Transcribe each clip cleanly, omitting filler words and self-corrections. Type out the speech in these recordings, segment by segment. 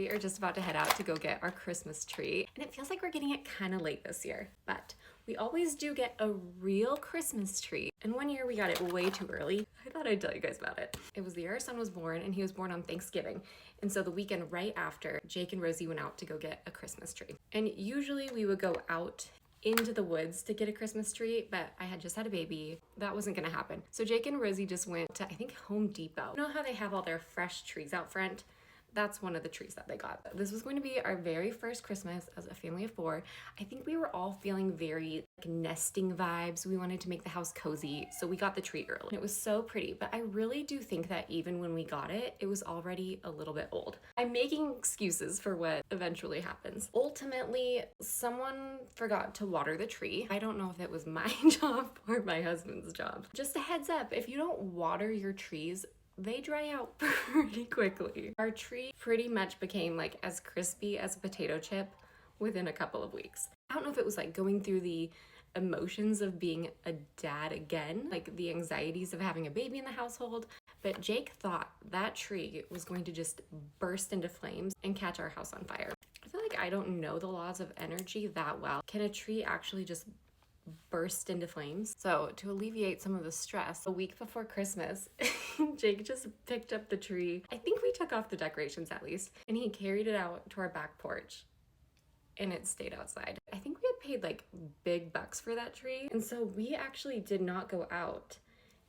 We are just about to head out to go get our Christmas tree, and it feels like we're getting it kind of late this year, but we always do get a real Christmas tree. And one year we got it way too early. I thought I'd tell you guys about it. It was the year our son was born, and he was born on Thanksgiving. And so the weekend right after, Jake and Rosie went out to go get a Christmas tree. And usually we would go out into the woods to get a Christmas tree, but I had just had a baby. That wasn't gonna happen. So Jake and Rosie just went to, I think, Home Depot. You know how they have all their fresh trees out front? That's one of the trees that they got. This was going to be our very first Christmas as a family of 4. I think we were all feeling very nesting vibes. We wanted to make the house cozy, so we got the tree early. It was so pretty, but I really do think that even when we got it, it was already a little bit old. I'm making excuses for what eventually happens. Ultimately, someone forgot to water the tree. I don't know if it was my job or my husband's job. Just a heads up, if you don't water your trees, they dry out pretty quickly. Our tree pretty much became like as crispy as a potato chip within a couple of weeks. I don't know if it was like going through the emotions of being a dad again, like the anxieties of having a baby in the household, but Jake thought that tree was going to just burst into flames and catch our house on fire. I feel like I don't know the laws of energy that well. Can a tree actually just burst into flames? So to alleviate some of the stress, a week before Christmas, Jake just picked up the tree. I think we took off the decorations at least, and he carried it out to our back porch, and it stayed outside. I think we had paid like big bucks for that tree, and so we actually did not go out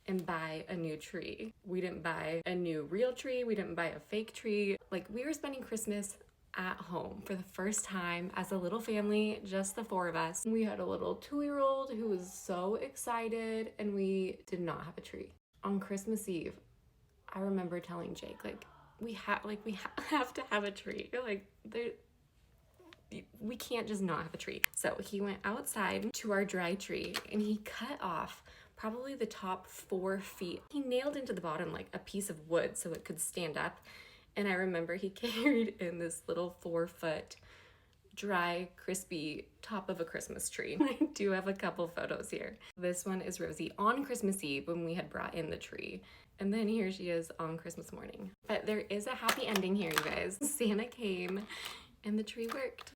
and buy a new tree. We didn't buy a new real tree. We didn't buy a fake tree. Like, we were spending Christmas at home for the first time as a little family, just the 4 of us. We had a little 2-year-old who was so excited, and we did not have a tree. On Christmas Eve, I remember telling Jake, like, we have to have a tree. Like, we can't just not have a tree. So he went outside to our dry tree and he cut off probably the top 4 feet. He nailed into the bottom like a piece of wood so it could stand up. And I remember he carried in this little 4-foot dry, crispy top of a Christmas tree. I do have a couple photos here. This one is Rosie on Christmas Eve when we had brought in the tree. And then here she is on Christmas morning. But there is a happy ending here, you guys. Santa came and the tree worked.